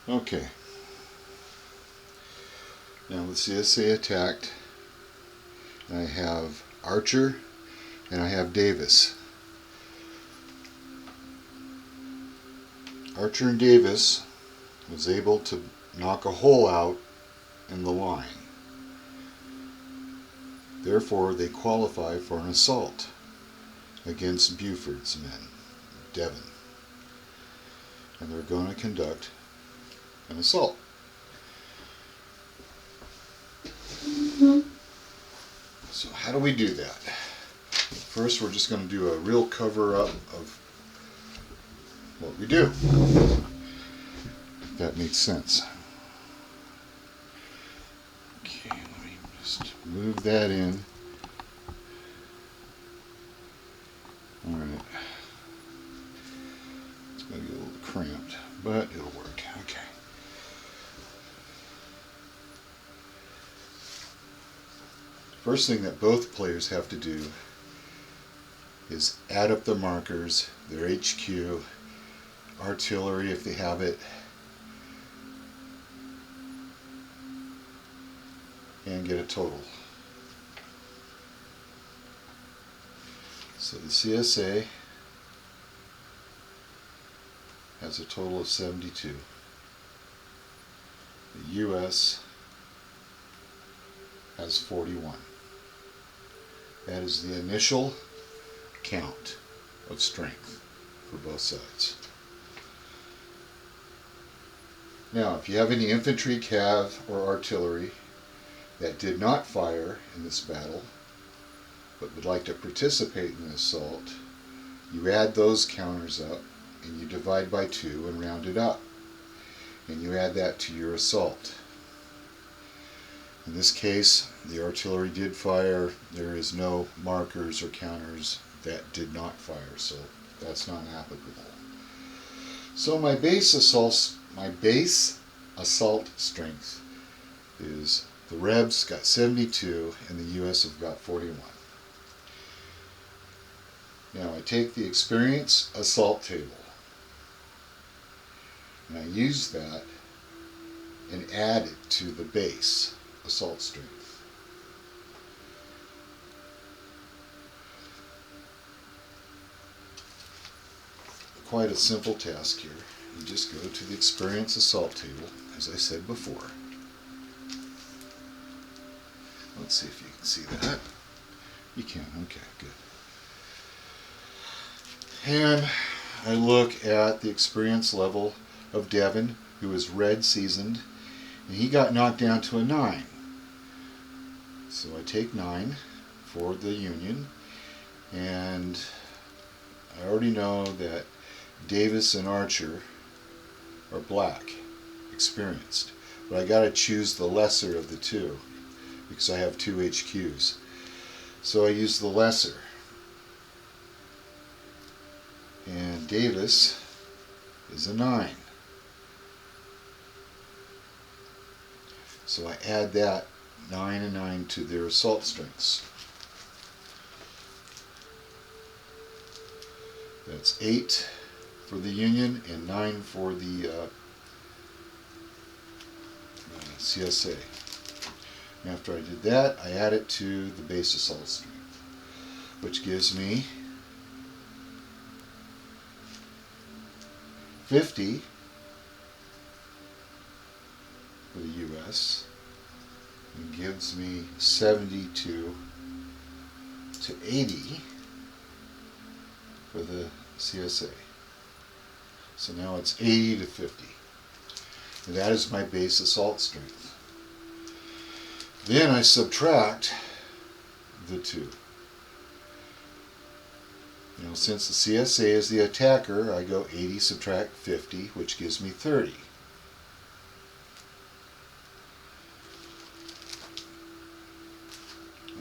Okay. Now the CSA attacked. I have Archer and I have Davis. Archer and Davis was able to knock a hole out in the line. Therefore, they qualify for an assault against Buford's men, Devon. And they're going to conduct an assault. So how do we do that? First, we're just going to do a real cover-up of what we do. If that makes sense. Okay, let me just move that in. Alright. It's going to get a little cramped, but it'll work. Okay. First thing that both players have to do is add up their markers, their HQ, artillery if they have it, and get a total. So the CSA has a total of 72. The US has 41. That is the initial count of strength for both sides. Now, if you have any infantry, cav, or artillery that did not fire in this battle, but would like to participate in the assault, you add those counters up and you divide by 2 and round it up. And you add that to your assault. In this case, the artillery did fire. There is no markers or counters that did not fire, so that's not applicable. So my base assault strength is the REBS got 72 and the US have got 41. Now I take the experience assault table and I use that and add it to the base assault strength. Quite a simple task here. You just go to the experience assault table, as I said before. Let's see if you can see that. You can, okay, good. And I look at the experience level of Devon, who is red seasoned, and he got knocked down to a 9. So I take 9 for the Union, and I already know that Davis and Archer are black, experienced, but I got to choose the lesser of the two because I have 2 HQs. So I use the lesser, and Davis is a 9. So I add that 9 and 9 to their assault strengths. That's 8 for the Union and 9 for the CSA. And after I did that, I add it to the base assault strength, which gives me 50 for the US and gives me 72 to 80 for the CSA. So now it's 80 to 50. And that is my base assault strength. Then I subtract the 2. Now since the CSA is the attacker, I go 80 subtract 50, which gives me 30.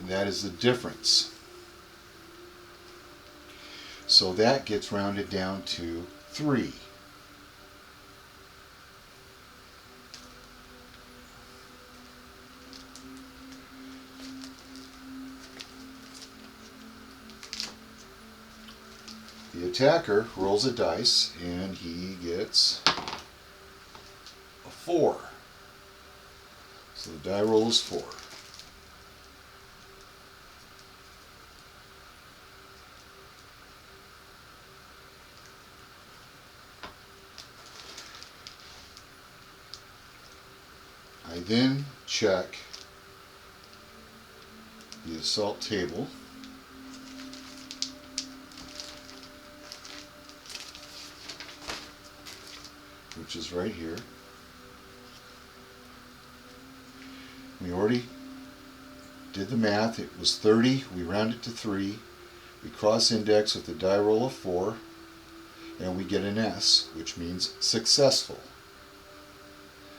And that is the difference. So that gets rounded down to 3. The attacker rolls a dice and he gets 4. So the die roll is 4. I then check the assault table, which is right here. We already did the math. It was 30. We round it to 3. We cross-index with the die roll of 4, and we get an S, which means successful.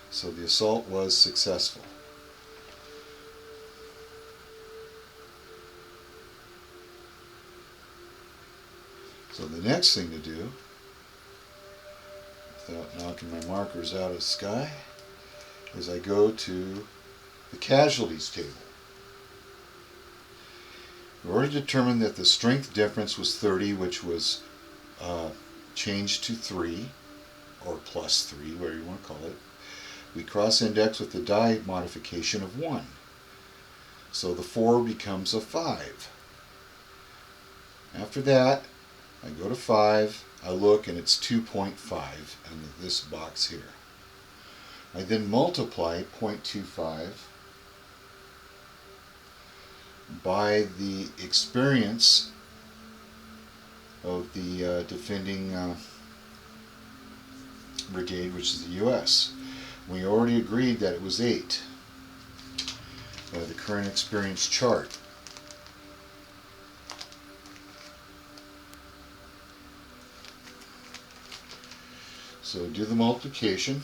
So the assault was successful. So the next thing to do, without knocking my markers out of the sky, is I go to the casualties table. We already determined that the strength difference was 30, which was changed to 3, or plus 3, whatever you want to call it. We cross-index with the die modification of 1. So the 4 becomes a 5. After that, I go to 5, I look, and it's 2.5 in this box here. I then multiply 0.25 by the experience of the defending brigade, which is the U.S. We already agreed that it was 8 by the current experience chart. So do the multiplication,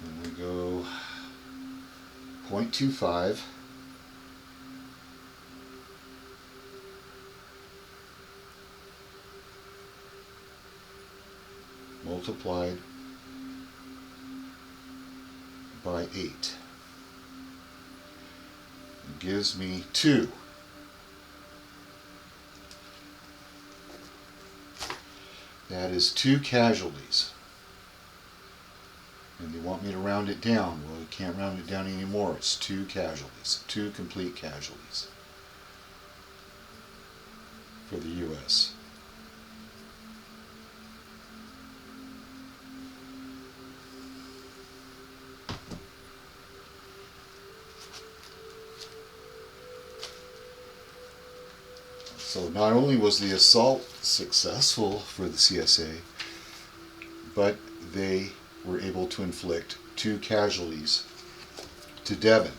and we go 0.25 multiplied by 8. It gives me 2. That is 2 casualties. And they want me to round it down. Well, you can't round it down anymore. It's 2 casualties, 2 complete casualties for the U.S. So not only was the assault successful for the CSA, but they were able to inflict 2 casualties to Devon.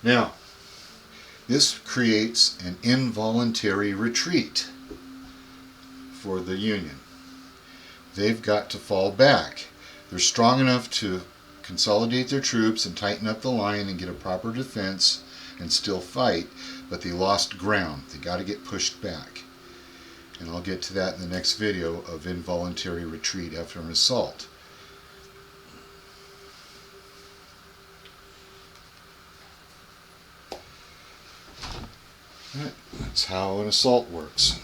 Now, this creates an involuntary retreat for the Union. They've got to fall back. They're strong enough to consolidate their troops and tighten up the line and get a proper defense and still fight, but they lost ground. They got to get pushed back. And I'll get to that in the next video of involuntary retreat after an assault. That's how an assault works.